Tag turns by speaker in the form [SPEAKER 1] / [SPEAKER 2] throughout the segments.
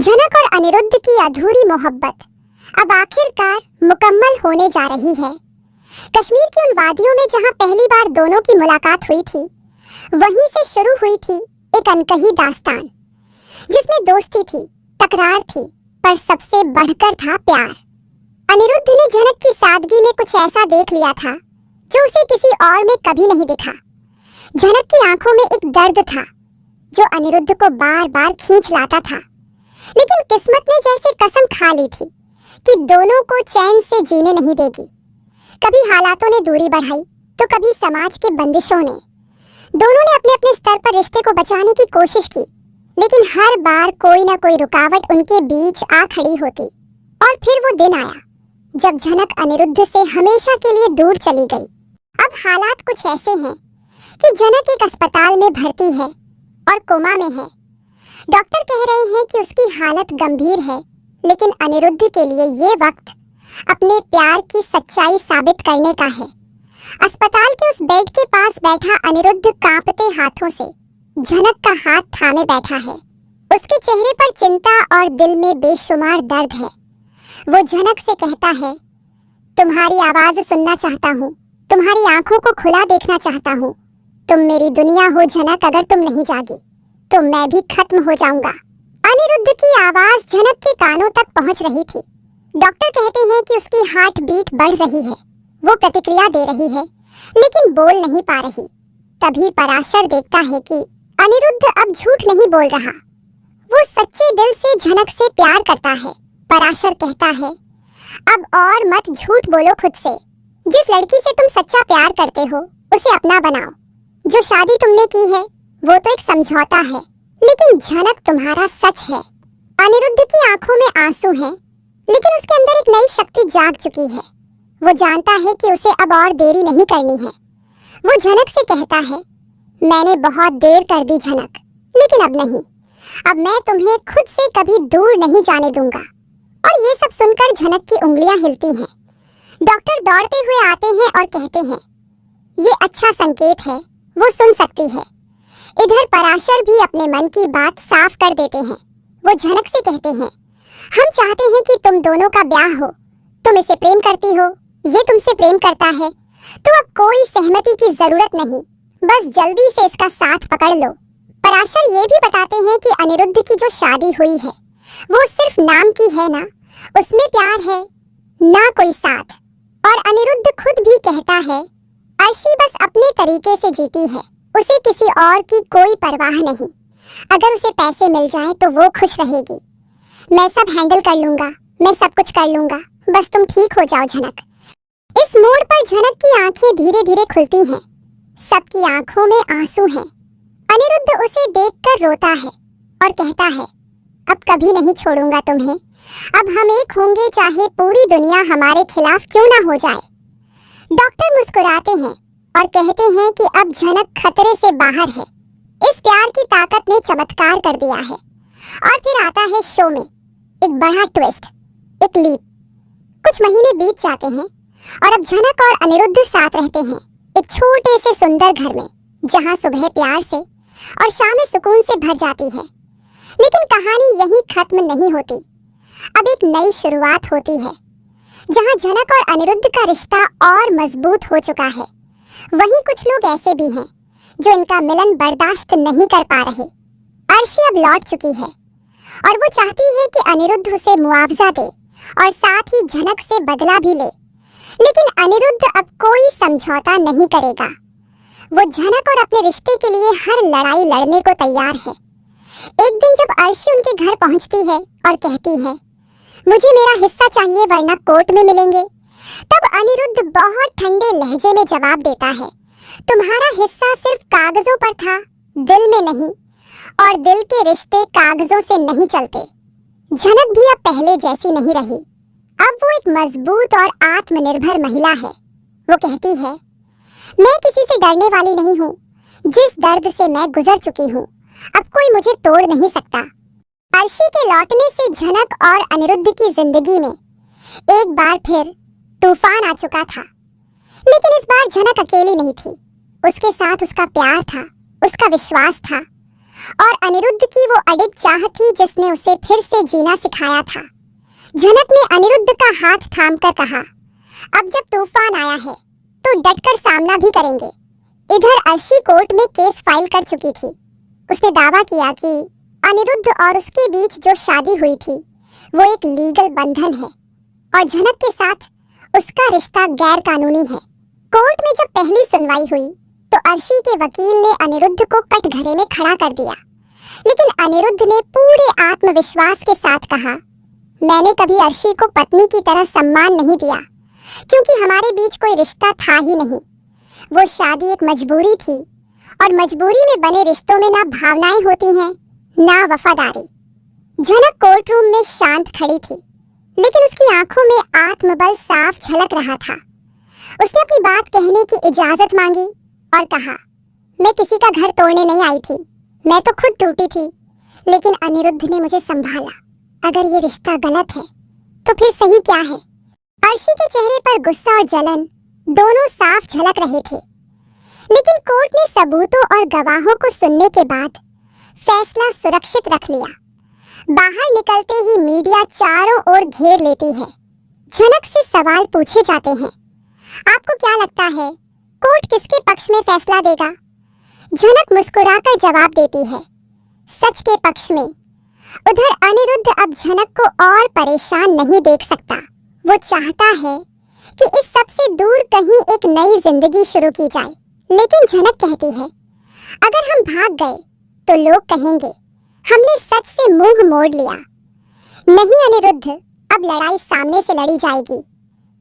[SPEAKER 1] जनक और अनिरुद्ध की अधूरी मोहब्बत अब आखिरकार मुकम्मल होने जा रही है। कश्मीर की उन वादियों में जहां पहली बार दोनों की मुलाकात हुई थी, वहीं से शुरू हुई थी एक अनकही दास्तान, जिसमें दोस्ती थी, तकरार थी, पर सबसे बढ़कर था प्यार। अनिरुद्ध ने जनक की सादगी में कुछ ऐसा देख लिया था जो उसे किसी और में कभी नहीं दिखा। जनक की आंखों में एक दर्द था जो अनिरुद्ध को बार बार खींच लाता था, लेकिन किस्मत ने जैसे कसम खा ली थी कि दोनों को चैन से जीने नहीं देगी। कभी हालातों ने दूरी बढ़ाई तो कभी समाज के बंदिशों ने। दोनों ने अपने अपने स्तर पर रिश्ते को बचाने की कोशिश की, लेकिन हर बार कोई ना कोई रुकावट उनके बीच आ खड़ी होती। और फिर वो दिन आया जब झनक अनिरुद्ध से हमेशा के लिए दूर चली गई। अब हालात कुछ ऐसे हैं कि जनक एक अस्पताल में भर्ती है और कोमा में है। डॉक्टर कह रहे हैं कि उसकी हालत गंभीर है, लेकिन अनिरुद्ध के लिए ये वक्त अपने प्यार की सच्चाई साबित करने का है। अस्पताल के उस बेड के पास बैठा अनिरुद्ध कांपते हाथों से झनक का हाथ थामे बैठा है। उसके चेहरे पर चिंता और दिल में बेशुमार दर्द है। वो झनक से कहता है, तुम्हारी आवाज सुनना चाहता हूँ, तुम्हारी आंखों को खुला देखना चाहता हूँ। तुम मेरी दुनिया हो झनक, अगर तुम नहीं जागी तो मैं भी खत्म हो जाऊंगा। अनिरुद्ध की आवाज झनक के कानों तक पहुंच रही थी। डॉक्टर कहते हैं कि उसकी हार्ट बीट बढ़ रही है, वो प्रतिक्रिया दे रही है, लेकिन बोल नहीं पा रही। तभी पराशर देखता है कि अनिरुद्ध अब झूठ नहीं बोल रहा, वो सच्चे दिल से झनक से प्यार करता है। पराशर कहता है, अब और मत झूठ बोलो खुद से। जिस लड़की से तुम सच्चा प्यार करते हो उसे अपना बनाओ। जो शादी तुमने की है वो तो एक समझौता है, लेकिन झनक तुम्हारा सच है। अनिरुद्ध की आंखों में आंसू हैं, लेकिन उसके अंदर एक नई शक्ति जाग चुकी है। वो जानता है कि उसे अब और देरी नहीं करनी है। वो झनक से कहता है, मैंने बहुत देर कर दी झनक, लेकिन अब नहीं। अब मैं तुम्हें खुद से कभी दूर नहीं जाने दूंगा। और ये सब सुनकर झनक की उंगलियां हिलती हैं। डॉक्टर दौड़ते हुए आते हैं और कहते हैं, ये अच्छा संकेत है, वो सुन सकती है। इधर पराशर भी अपने मन की बात साफ कर देते हैं। वो झनक से कहते हैं, हम चाहते हैं कि तुम दोनों का ब्याह हो। तुम इसे प्रेम करती हो, ये तुमसे प्रेम करता है, तो अब कोई सहमति की जरूरत नहीं, बस जल्दी से इसका साथ पकड़ लो। पराशर ये भी बताते हैं कि अनिरुद्ध की जो शादी हुई है वो सिर्फ नाम की है ना, उसमें प्यार है ना कोई साथ। और अनिरुद्ध खुद भी कहता है, अर्शी बस अपने तरीके से जीती है, उसे किसी और की कोई परवाह नहीं। अगर उसे पैसे मिल जाएं तो वो खुश रहेगी। मैं सब हैंडल कर लूंगा, मैं सब कुछ कर लूंगा, बस तुम ठीक हो जाओ झनक। इस मोड़ पर झनक की आंखें धीरे धीरे खुलती हैं। सबकी आंखों में आंसू हैं। अनिरुद्ध उसे देखकर रोता है और कहता है, अब कभी नहीं छोड़ूंगा तुम्हें। अब हम एक होंगे, चाहे पूरी दुनिया हमारे खिलाफ क्यों ना हो जाए। डॉक्टर मुस्कुराते हैं और कहते हैं कि अब झनक खतरे से बाहर है। इस प्यार की ताकत ने चमत्कार कर दिया है। और फिर आता है शो में एक बड़ा ट्विस्ट, एक लीप। कुछ महीने बीत जाते हैं और अब झनक और अनिरुद्ध साथ रहते हैं एक छोटे से सुंदर घर में, जहां सुबह प्यार से और शामें सुकून से भर जाती है। लेकिन कहानी यहीं खत्म नहीं होती। अब एक नई शुरुआत होती है, जहां झनक और अनिरुद्ध का रिश्ता और मजबूत हो चुका है। वहीं कुछ लोग ऐसे भी हैं जो इनका मिलन बर्दाश्त नहीं कर पा रहे। अर्शी अब लौट चुकी है और वो चाहती है कि अनिरुद्ध उसे मुआवजा दे और साथ ही झनक से बदला भी ले। लेकिन अनिरुद्ध अब कोई समझौता नहीं करेगा। वो झनक और अपने रिश्ते के लिए हर लड़ाई लड़ने को तैयार है। एक दिन जब अर्शी उनके घर पहुंचती है और कहती है, मुझे मेरा हिस्सा चाहिए वरना कोर्ट में मिलेंगे, तब अनिरुद्ध बहुत ठंडे लहजे में जवाब देता है, तुम्हारा हिस्सा सिर्फ कागजों पर था, दिल में नहीं, और दिल के रिश्ते कागजों से नहीं चलते। झनक भी अब पहले जैसी नहीं रही। अब वो एक मजबूत और आत्मनिर्भर महिला है। वो कहती है, मैं किसी से डरने वाली नहीं हूँ। जिस दर्द से मैं गुजर चुकी हूँ, अब कोई मुझे तोड़ नहीं सकता। अर्शी के लौटने से झनक और अनिरुद्ध की जिंदगी में एक बार फिर तूफान आ चुका था। लेकिन इस बार झनक अकेली नहीं थी। उसके साथ उसका प्यार था, उसका विश्वास था और अनिरुद्ध की वो अडिग चाह थी जिसने उसे फिर से जीना सिखाया था। झनक ने अनिरुद्ध का हाथ थामकर कहा, अब जब तूफान आया है तो डटकर सामना भी करेंगे। इधर अर्शी कोर्ट में केस फाइल कर चुकी थी। उसने दावा किया कि अनिरुद्ध और उसके बीच जो शादी हुई थी वो एक लीगल बंधन है और झनक के साथ उसका रिश्ता गैर कानूनी है। कोर्ट में जब पहली सुनवाई हुई तो अर्शी के वकील ने अनिरुद्ध को कटघरे में खड़ा कर दिया, लेकिन अनिरुद्ध ने पूरे आत्मविश्वास के साथ कहा, मैंने कभी अर्शी को पत्नी की तरह सम्मान नहीं दिया क्योंकि हमारे बीच कोई रिश्ता था ही नहीं। वो शादी एक मजबूरी थी और मजबूरी में बने रिश्तों में ना भावनाएं होती हैं ना वफादारी। झनक कोर्ट रूम में शांत खड़ी थी, लेकिन उसकी आंखों में आत्मबल साफ झलक रहा था। उसने अपनी बात कहने की इजाजत मांगी और कहा, मैं किसी का घर तोड़ने नहीं आई थी, मैं तो खुद टूटी थी, लेकिन अनिरुद्ध ने मुझे संभाला। अगर ये रिश्ता गलत है तो फिर सही क्या है? अर्शी के चेहरे पर गुस्सा और जलन दोनों साफ झलक रहे थे, लेकिन कोर्ट ने सबूतों और गवाहों को सुनने के बाद फैसला सुरक्षित रख लिया। बाहर निकलते ही मीडिया चारों ओर घेर लेती है। झनक से सवाल पूछे जाते हैं, आपको क्या लगता है कोर्ट किसके पक्ष में फैसला देगा? झनक मुस्कुराकर जवाब देती है, सच के पक्ष में। उधर अनिरुद्ध अब झनक को और परेशान नहीं देख सकता। वो चाहता है कि इस सब से दूर कहीं एक नई जिंदगी शुरू की जाए, लेकिन झनक कहती है, अगर हम भाग गए तो लोग कहेंगे हमने सच से मुंह मोड़ लिया। नहीं अनिरुद्ध, अब लड़ाई सामने से लड़ी जाएगी,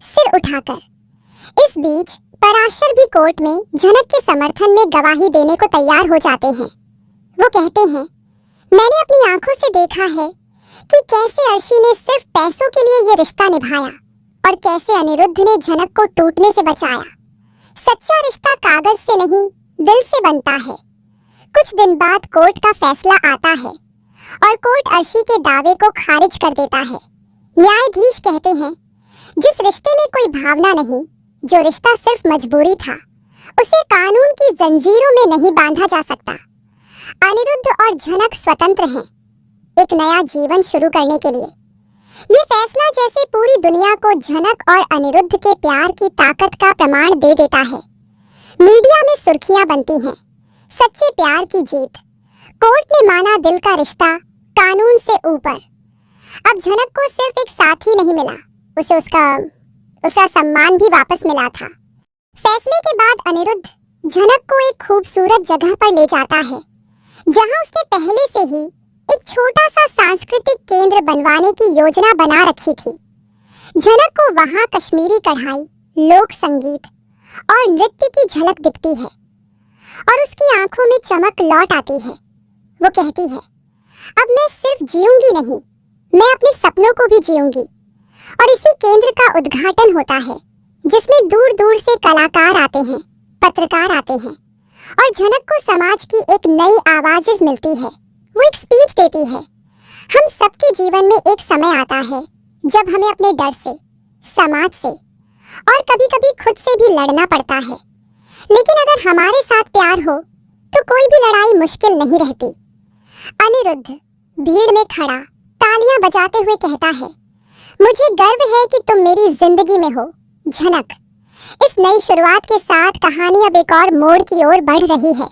[SPEAKER 1] सिर उठाकर। इस बीच पराशर भी कोर्ट में झनक के समर्थन में गवाही देने को तैयार हो जाते हैं। वो कहते हैं, मैंने अपनी आंखों से देखा है कि कैसे अर्शी ने सिर्फ पैसों के लिए ये रिश्ता निभाया और कैसे अनिरुद्ध ने झनक को टूटने से बचाया। सच्चा रिश्ता कागज से नहीं, दिल से बनता है। कुछ दिन बाद कोर्ट का फैसला आता है और कोर्ट अर्शी के दावे को खारिज कर देता है। न्यायाधीश कहते हैं, जिस रिश्ते में कोई भावना नहीं, जो रिश्ता सिर्फ मजबूरी था, उसे कानून की जंजीरों में नहीं बांधा जा सकता। अनिरुद्ध और झनक स्वतंत्र हैं, एक नया जीवन शुरू करने के लिए। ये फैसला जैसे पूरी दुनिया को झनक और अनिरुद्ध के प्यार की ताकत का प्रमाण दे देता है। मीडिया में सुर्खियां बनती हैं, सच्चे प्यार की जीत। कोर्ट ने माना दिल का रिश्ता कानून से ऊपर। अब झनक को सिर्फ एक साथी नहीं मिला, उसे उसका सम्मान भी वापस मिला था। फैसले के बाद अनिरुद्ध झनक को एक खूबसूरत जगह पर ले जाता है, जहां उसने पहले से ही एक छोटा सा सांस्कृतिक केंद्र बनवाने की योजना बना रखी थी। झनक को वहां कश्मीरी कढ़ाई, लोक संगीत और नृत्य की झलक दिखती है और उसकी आंखों में चमक लौट आती है। वो कहती है, अब मैं सिर्फ जीऊंगी नहीं, मैं अपने सपनों को भी जीऊंगी। और इसी केंद्र का उद्घाटन होता है, जिसमें दूर दूर से कलाकार आते हैं, पत्रकार आते हैं और झनक को समाज की एक नई आवाज मिलती है। वो एक स्पीच देती है, हम सबके जीवन में एक समय आता है जब हमें अपने डर से, समाज से और कभी-कभी खुद से भी लड़ना पड़ता है, लेकिन अगर हमारे साथ प्यार हो तो कोई भी लड़ाई मुश्किल नहीं रहती। अनिरुद्ध भीड़ में खड़ा तालियां बजाते हुए कहता है, मुझे गर्व है कि तुम मेरी जिंदगी में हो झनक। इस नई शुरुआत के साथ कहानी अब एक और मोड़ की ओर बढ़ रही है।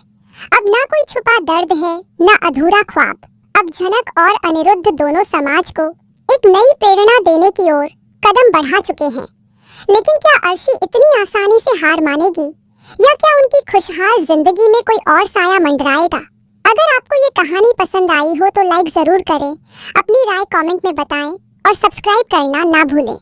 [SPEAKER 1] अब ना कोई छुपा दर्द है, ना अधूरा ख्वाब। अब झनक और अनिरुद्ध दोनों समाज को एक नई प्रेरणा देने की ओर कदम बढ़ा चुके हैं। लेकिन क्या अर्शी इतनी आसानी से हार मानेगी, या क्या उनकी खुशहाल जिंदगी में कोई और साया मंडराएगा? अगर आपको ये कहानी पसंद आई हो तो लाइक जरूर करें, अपनी राय कमेंट में बताएं और सब्सक्राइब करना ना भूलें।